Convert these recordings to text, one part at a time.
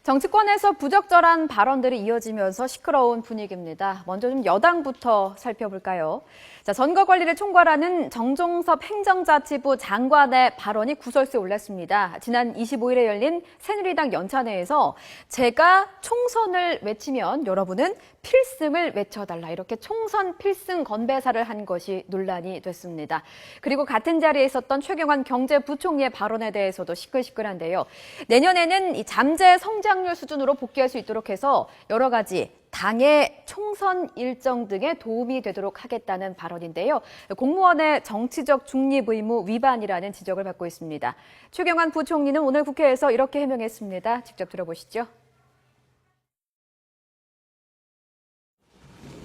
정치권에서 부적절한 발언들이 이어지면서 시끄러운 분위기입니다. 먼저 좀 여당부터 살펴볼까요? 자, 선거 관리를 총괄하는 정종섭 행정자치부 장관의 발언이 구설수에 올랐습니다. 지난 25일에 열린 새누리당 연찬회에서 제가 총선을 외치면 여러분은 필승을 외쳐달라, 이렇게 총선 필승 건배사를 한 것이 논란이 됐습니다. 그리고 같은 자리에 있었던 최경환 경제부총리의 발언에 대해서도 시끌시끌한데요. 내년에는 이 잠재 성장률 수준으로 복귀할 수 있도록 해서 여러 가지 당의 총선 일정 등에 도움이 되도록 하겠다는 발언인데요. 공무원의 정치적 중립 의무 위반이라는 지적을 받고 있습니다. 최경환 부총리는 오늘 국회에서 이렇게 해명했습니다. 직접 들어보시죠.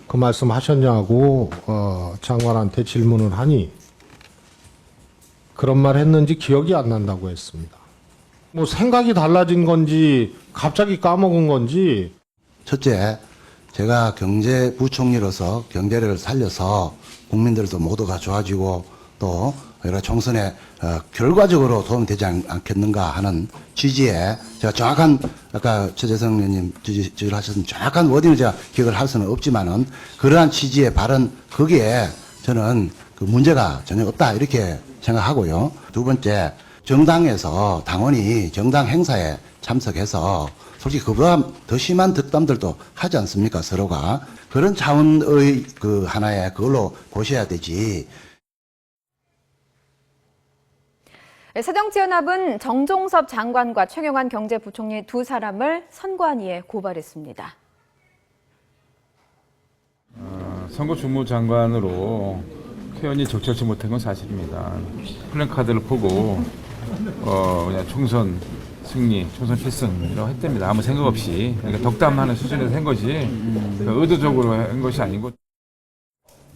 그 말씀 하셨냐고 장관한테 질문을 하니 그런 말 했는지 기억이 안 난다고 했습니다. 뭐 생각이 달라진 건지 갑자기 까먹은 건지. 첫째, 제가 경제부총리로서 경제를 살려서 국민들도 모두가 좋아지고 또 여러 총선에 결과적으로 도움되지 않겠는가 하는 취지에 제가 정확한, 아까 최재성 의원님 지적을 하셨던 정확한 워딩을 제가 기억을 할 수는 없지만은 그러한 취지의 발언, 거기에 저는 그 문제가 전혀 없다 이렇게 생각하고요. 두 번째, 정당에서 당원이 정당 행사에 참석해서 솔직히 그보다 더 심한 덕담들도 하지 않습니까, 서로가. 그런 차원의 그 하나의 그걸로 보셔야 되지. 새정치연합은 정종섭 장관과 최경환 경제부총리 두 사람을 선관위에 고발했습니다. 선거 주무장관으로 표현이 적절치 못한 건 사실입니다. 플랜카드를 보고 그냥 총선 승리, 총선 필승이라고 했답니다. 아무 생각 없이. 그러니까 덕담하는 수준에서 한 거지 의도적으로 한 것이 아니고.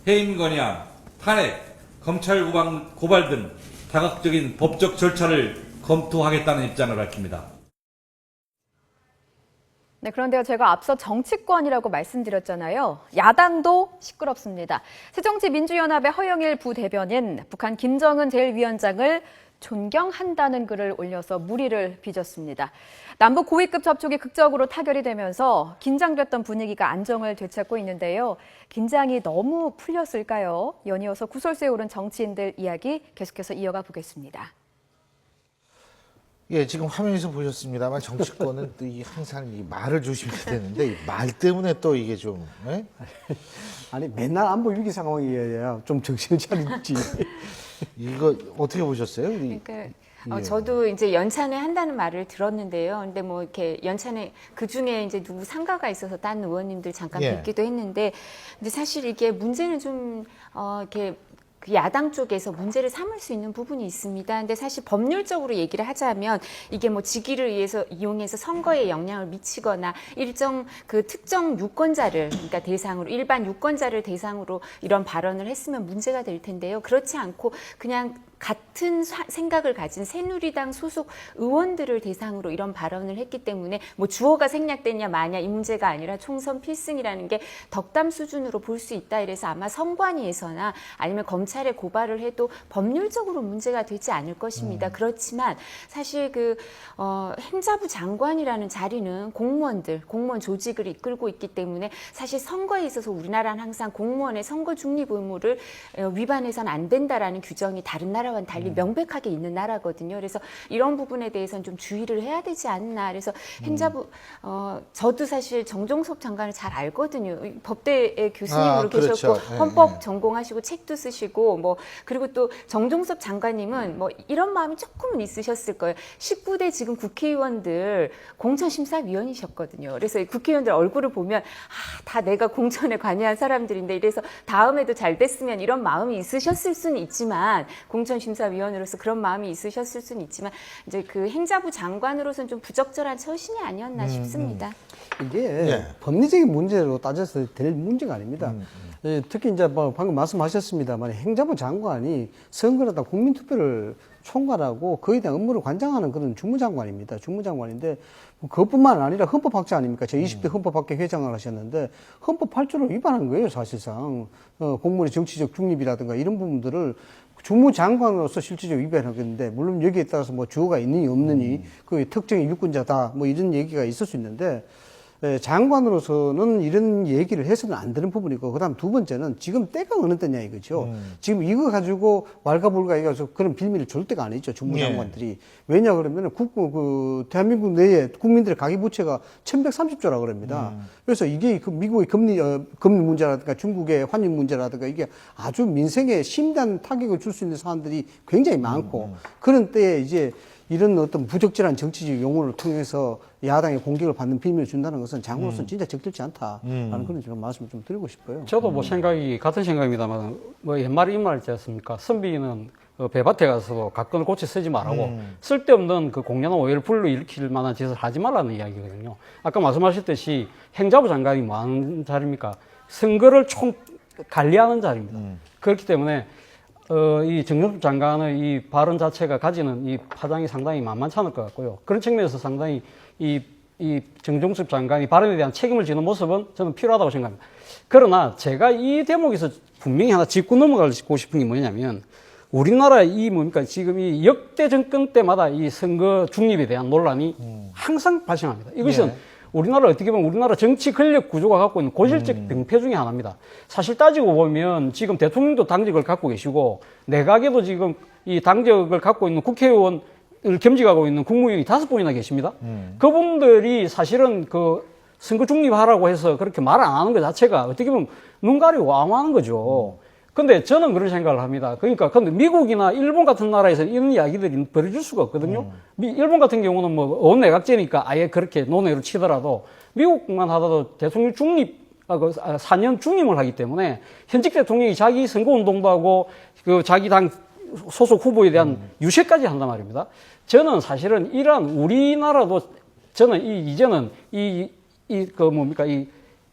해임 건의안, 탄핵, 검찰 고발 등 다각적인 법적 절차를 검토하겠다는 입장을 밝힙니다. 네, 그런데요, 제가 앞서 정치권이라고 말씀드렸잖아요. 야당도 시끄럽습니다. 새정치민주연합의 허영일 부대변인, 북한 김정은 제1위원장을 존경한다는 글을 올려서 물의를 빚었습니다. 남북 고위급 접촉이 극적으로 타결이 되면서 긴장됐던 분위기가 안정을 되찾고 있는데요. 긴장이 너무 풀렸을까요? 연이어서 구설수에 오른 정치인들 이야기 계속해서 이어가 보겠습니다. 예, 지금 화면에서 보셨습니다만 정치권은 또 항상 이 말을 조심해야 되는데 이 말 때문에 또 이게 좀 예? 아니 맨날 안보 위기 상황이어야 좀 정신을 차리지. 이거 어떻게 보셨어요? 그러니까 예. 저도 이제 연찬회 한다는 말을 들었는데요. 근데 뭐 이렇게 연찬회 그 중에 이제 누구 상가가 있어서 딴 의원님들 잠깐 예. 뵙기도 했는데, 근데 사실 이게 문제는 좀 이렇게 그 야당 쪽에서 문제를 삼을 수 있는 부분이 있습니다. 근데 사실 법률적으로 얘기를 하자면 이게 뭐 직위를 이용해서 선거에 영향을 미치거나 일정 그 특정 유권자를, 그러니까 대상으로, 일반 유권자를 대상으로 이런 발언을 했으면 문제가 될 텐데요. 그렇지 않고 그냥 같은 생각을 가진 새누리당 소속 의원들을 대상으로 이런 발언을 했기 때문에 뭐 주어가 생략됐냐 마냐 이 문제가 아니라 총선 필승이라는 게 덕담 수준으로 볼 수 있다. 이래서 아마 선관위에서나 아니면 검찰에 고발을 해도 법률적으로 문제가 되지 않을 것입니다. 그렇지만 사실 그 행자부 장관이라는 자리는 공무원 조직을 이끌고 있기 때문에 사실 선거에 있어서 우리나라는 항상 공무원의 선거 중립 의무를 위반해서는 안 된다라는 규정이 다른 나라와는 달리 명백하게 있는 나라거든요. 그래서 이런 부분에 대해서는 좀 주의를 해야 되지 않나. 그래서 행자부 저도 사실 정종섭 장관을 잘 알거든요. 법대의 교수님으로 계셨고 그렇죠. 예, 헌법 전공하시고 책도 쓰시고 뭐 그리고 또 정종섭 장관님은 뭐 이런 마음이 조금은 있으셨을 거예요. 19대 지금 국회의원들 공천심사위원이셨거든요. 그래서 이 국회의원들 얼굴을 보면 다 내가 공천에 관여한 사람들인데 이래서 다음에도 잘 됐으면 이런 마음이 있으셨을 수는 있지만 공천심사위원으로서 그런 마음이 있으셨을 수는 있지만 이제 그 행자부 장관으로서는 좀 부적절한 처신이 아니었나 싶습니다. 이게 예. 법리적인 문제로 따져서 될 문제가 아닙니다. 예, 특히 이제 뭐 방금 말씀하셨습니다만 행자부 장관이 선거를 하다 국민투표를 총괄하고 그에 대한 업무를 관장하는 그런 주무장관입니다. 주무장관인데 그것뿐만 아니라 헌법학자 아닙니까? 제20대 헌법학회 회장을 하셨는데 헌법 8조를 위반한 거예요, 사실상. 공무원의 정치적 중립이라든가 이런 부분들을 주무장관으로서 실질적으로 위반하겠는데, 물론 여기에 따라서 뭐 주어가 있느니 없느니, 그 특정의 유권자다, 뭐 이런 얘기가 있을 수 있는데, 장관으로서는 이런 얘기를 해서는 안 되는 부분이고, 그 다음 두 번째는 지금 때가 어느 때냐 이거죠. 지금 이거 가지고 왈가불가 해가지고 그런 빌미를 줄 때가 아니죠, 주무장관들이. 왜냐 그러면 대한민국 내에 국민들의 가계부채가 1130조라 그럽니다. 그래서 이게 그 미국의 금리 문제라든가 중국의 환율 문제라든가 이게 아주 민생에 심대한 타격을 줄 수 있는 사안들이 굉장히 많고, 그런 때에 이제 이런 어떤 부적절한 정치적 용어를 통해서 야당의 공격을 받는 빌미를 준다는 것은 장관으로서는 진짜 적절치 않다라는 그런 제가 말씀을 좀 드리고 싶어요. 저도 뭐 생각이 같은 생각입니다만 뭐 옛말에 이 말 있지 않습니까? 선비는 배밭에 가서 각건을 고쳐 쓰지 말라고 쓸데없는 그 공연한 오해를 불러일으킬 만한 짓을 하지 말라는 이야기거든요. 아까 말씀하셨듯이 행자부 장관이 뭐 하는 자리입니까? 선거를 관리하는 자리입니다. 그렇기 때문에 이 정정숙 장관의 이 발언 자체가 가지는 이 파장이 상당히 만만치 않을 것 같고요. 그런 측면에서 상당히 이 정정숙 장관이 발언에 대한 책임을 지는 모습은 저는 필요하다고 생각합니다. 그러나 제가 이 대목에서 분명히 하나 짚고 넘어가고 싶은 게 뭐냐면, 우리나라 지금 이 역대 정권 때마다 이 선거 중립에 대한 논란이 항상 발생합니다. 이것은 우리나라 어떻게 보면 우리나라 정치 권력 구조가 갖고 있는 고질적 병폐 중에 하나입니다. 사실 따지고 보면 지금 대통령도 당직을 갖고 계시고 내각에도 지금 이 당직을 갖고 있는 국회의원을 겸직하고 있는 국무위원이 5분이나 계십니다. 그분들이 사실은 그 선거 중립하라고 해서 그렇게 말 안 하는 것 자체가 어떻게 보면 눈 가리고 아무하는 거죠. 근데 저는 그런 생각을 합니다. 그러니까 근데 미국이나 일본 같은 나라에서 이런 이야기들이 벌어질 수가 없거든요. 일본 같은 경우는 뭐 원내각제니까 아예 그렇게 논외로 치더라도 미국만 하더라도 대통령 중립 4년 중임을 하기 때문에 현직 대통령이 자기 선거운동도 하고 그 자기 당 소속 후보에 대한 유세까지 한단 말입니다. 저는 사실은 이러한 우리나라도 저는 이제는 이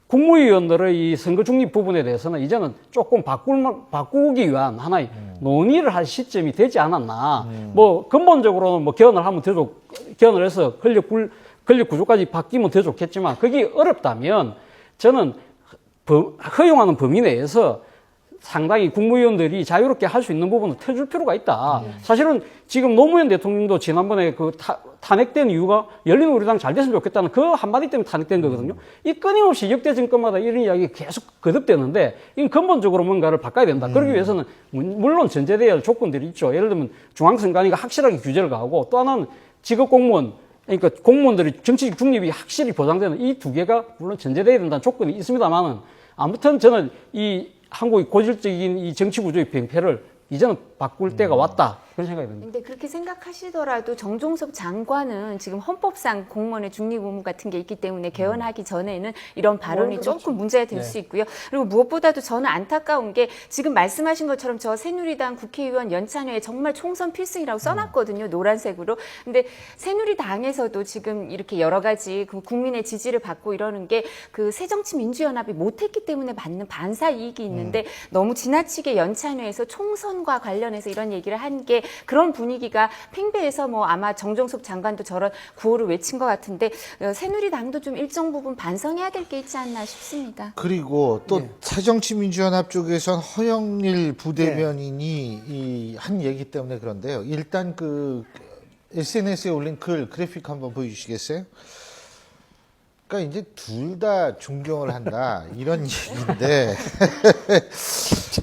국무위원들의 이 선거 중립 부분에 대해서는 이제는 조금 바꾸기 위한 하나의 논의를 할 시점이 되지 않았나. 뭐 근본적으로는 뭐 개헌을 해서 권력 구조까지 바뀌면 더 좋겠지만 그게 어렵다면 저는 허용하는 범위 내에서 상당히 국무위원들이 자유롭게 할 수 있는 부분을 터줄 필요가 있다. 사실은 지금 노무현 대통령도 지난번에 그 탄핵된 이유가 열린우리당 잘 됐으면 좋겠다는 그 한마디 때문에 탄핵된 거거든요. 이 끊임없이 역대 정권마다 이런 이야기 계속 거듭되는데 이건 근본적으로 뭔가를 바꿔야 된다. 그러기 위해서는 물론 전제돼야 할 조건들이 있죠. 예를 들면 중앙선관위가 확실하게 규제를 가하고 또 하나는 직업공무원, 그러니까 공무원들이 정치적 중립이 확실히 보장되는 이 두 개가 물론 전제돼야 된다는 조건이 있습니다만은 아무튼 저는 이 한국의 고질적인 이 정치 구조의 병폐를 이제는 바꿀 때가 왔다. 그런 생각이 듭니다. 근데 그렇게 생각하시더라도 정종섭 장관은 지금 헌법상 공무원의 중립 의무 같은 게 있기 때문에 개헌하기 전에는 이런 발언이 조금 문제가 될 수 있고요. 그리고 무엇보다도 저는 안타까운 게 지금 말씀하신 것처럼 저 새누리당 국회의원 연찬회에 정말 총선 필승이라고 써놨거든요. 노란색으로. 근데 새누리당에서도 지금 이렇게 여러 가지 그 국민의 지지를 받고 이러는 게 그 새정치민주연합이 못했기 때문에 받는 반사 이익이 있는데 너무 지나치게 연찬회에서 총선과 관련해서 이런 얘기를 한 게 그런 분위기가 팽배해서 뭐 아마 정종섭 장관도 저런 구호를 외친 것 같은데 새누리당도 좀 일정 부분 반성해야 될 게 있지 않나 싶습니다. 그리고 또 새정치민주연합 쪽에선 허영일 부대변인이 한 얘기 때문에 그런데요. 일단 그 SNS에 올린 글 그래픽 한번 보여주시겠어요? 그러니까 이제 둘 다 존경을 한다 이런 얘기인데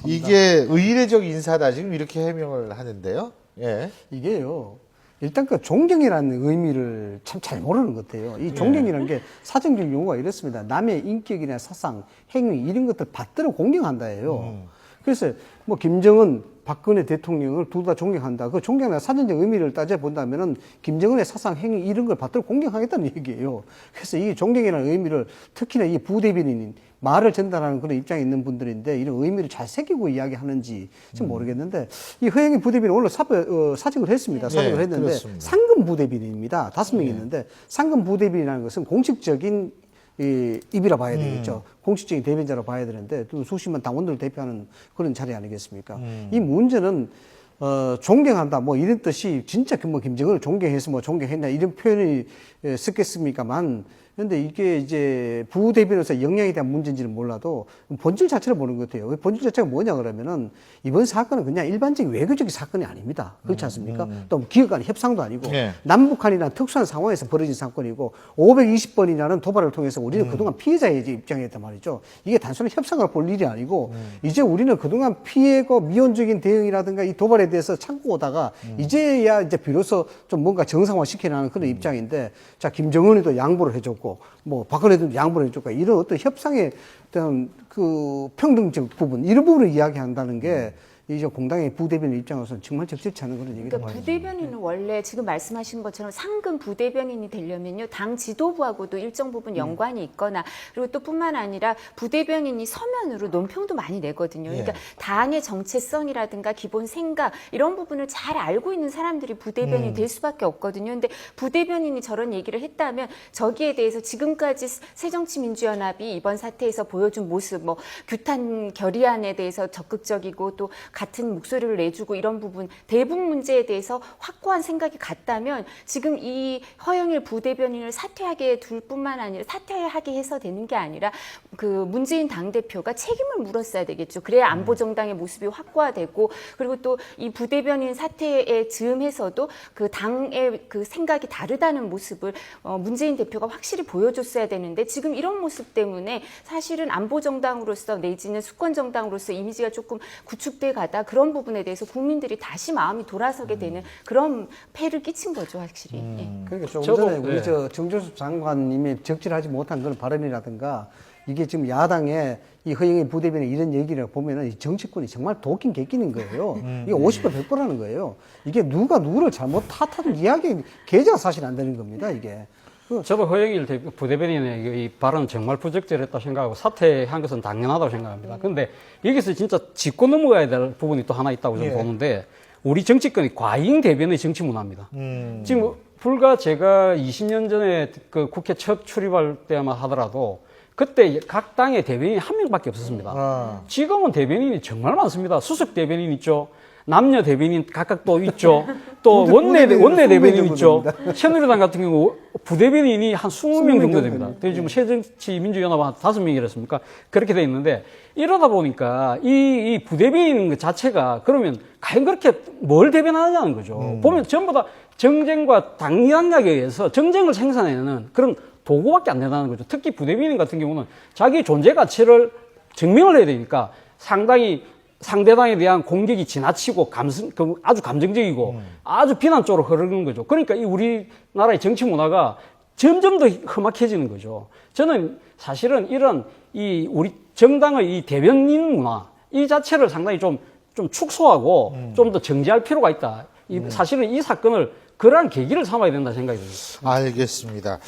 이게 의례적 인사다 지금 이렇게 해명을 하는데요. 예. 이게요. 일단 그 존경이라는 의미를 참 잘 모르는 것 같아요. 이 존경이라는 게 사정적 용어가 이렇습니다. 남의 인격이나 사상, 행위 이런 것들 받들어 공경한다예요. 그래서 뭐 김정은, 박근혜 대통령을 둘 다 존경한다. 그 존경의 사전적 의미를 따져본다면은 김정은의 사상, 행위 이런 걸 받들어 공경하겠다는 얘기예요. 그래서 이 존경이라는 의미를 특히나 이 부대변인인 말을 전달하는 그런 입장에 있는 분들인데 이런 의미를 잘 새기고 이야기하는지 좀 모르겠는데 이 허영희 부대변인 오늘 사직을 했습니다. 사직을 했는데 그렇습니다. 상금 부대변인입니다. 5명이 있는데 상금 부대변인이라는 것은 공식적인 입이라 봐야 되겠죠. 공식적인 대변자로 봐야 되는데 또 수십만 당원들을 대표하는 그런 자리 아니겠습니까? 이 문제는 존경한다 뭐 이런 뜻이 진짜 뭐 김정은을 존경해서 뭐 존경했냐 이런 표현이 쓰겠습니까만 근데 이게 이제 부대변으로서 영향에 대한 문제인지는 몰라도 본질 자체를 보는 것 같아요. 본질 자체가 뭐냐 그러면은 이번 사건은 그냥 일반적인 외교적인 사건이 아닙니다. 그렇지 않습니까? 또 기업 간 협상도 아니고 네. 남북한이라는 특수한 상황에서 벌어진 사건이고 520번이라는 도발을 통해서 우리는 그동안 피해자의 입장이었단 말이죠. 이게 단순히 협상을 볼 일이 아니고 이제 우리는 그동안 피해고 미온적인 대응이라든가 이 도발에 대해서 참고 오다가 이제야 이제 비로소 좀 뭔가 정상화 시켜나가는 그런 입장인데 자 김정은이도 양보를 해줬고 뭐 박근혜도 양보를 해줬고 이런 어떤 협상의 어떤 그 평등적 부분 이런 부분을 이야기한다는 게 이제 공당의 부대변인 입장에서는 정말 적절치 않은 그런 얘기다. 그러니까 부대변인은 원래 지금 말씀하신 것처럼 상근 부대변인이 되려면요 당 지도부하고도 일정 부분 연관이 있거나 그리고 또 뿐만 아니라 부대변인이 서면으로 논평도 많이 내거든요. 그러니까 당의 정체성이라든가 기본 생각 이런 부분을 잘 알고 있는 사람들이 부대변인이 될 수밖에 없거든요. 근데 부대변인이 저런 얘기를 했다면 저기에 대해서 지금까지 새정치민주연합이 이번 사태에서 보여준 모습, 뭐 규탄 결의안에 대해서 적극적이고 또 같은 목소리를 내주고 이런 부분 대북 문제에 대해서 확고한 생각이 같다면 지금 이 허영일 부대변인을 사퇴하게 둘 뿐만 아니라 사퇴하게 해서 되는 게 아니라 그 문재인 당대표가 책임을 물었어야 되겠죠. 그래야 안보정당의 모습이 확고화되고 그리고 또 이 부대변인 사퇴에 즈음해서도 그 당의 그 생각이 다르다는 모습을 문재인 대표가 확실히 보여줬어야 되는데 지금 이런 모습 때문에 사실은 안보정당으로서 내지는 수권정당으로서 이미지가 조금 구축돼 가다 그런 부분에 대해서 국민들이 다시 마음이 돌아서게 되는 그런 폐를 끼친 거죠, 확실히. 예. 그러니까 조금 전에 우리 정조수 장관님이 적절하지 못한 그런 발언이라든가 이게 지금 야당의 이 허영일 부대변인 이런 얘기를 보면은 이 정치권이 정말 도끼는 개끼는 거예요. 이게 50도 100%라는 거예요. 이게 누가 누구를 잘못 탓하는 이야기 계좌가 사실 안 되는 겁니다, 이게. 저도 허영일 부대변인의 이 발언은 정말 부적절했다 생각하고 사퇴한 것은 당연하다고 생각합니다. 그런데 여기서 진짜 짚고 넘어가야 될 부분이 또 하나 있다고 저는 보는데 우리 정치권이 과잉 대변의 정치 문화입니다. 지금 불과 제가 20년 전에 그 국회 첫 출입할 때만 하더라도 그때 각 당의 대변인이 한 명밖에 없었습니다. 지금은 대변인이 정말 많습니다. 수석 대변인 있죠. 남녀 대변인 각각 또 있죠. 또 원내 대변인 있죠. 새누리당 같은 경우 부대변인이 한 20명 정도 됩니다. 지금 새정치민주연합 한 5명이랬습니까? 그렇게 돼 있는데 이러다 보니까 이 부대변인 자체가 그러면 과연 그렇게 뭘 대변하냐는 거죠. 보면 전부 다 정쟁과 당리당략에 의해서 정쟁을 생산해내는 그런 도구밖에 안 된다는 거죠. 특히 부대변인 같은 경우는 자기 존재 가치를 증명을 해야 되니까 상당히 상대당에 대한 공격이 지나치고 아주 감정적이고 아주 비난 쪽으로 흐르는 거죠. 그러니까 이 우리나라의 정치 문화가 점점 더 험악해지는 거죠. 저는 사실은 이런 이 우리 정당의 이 대변인 문화 이 자체를 상당히 좀 축소하고 좀 더 정지할 필요가 있다. 사실은 이 사건을 그러한 계기를 삼아야 된다 생각이 듭니다. 알겠습니다.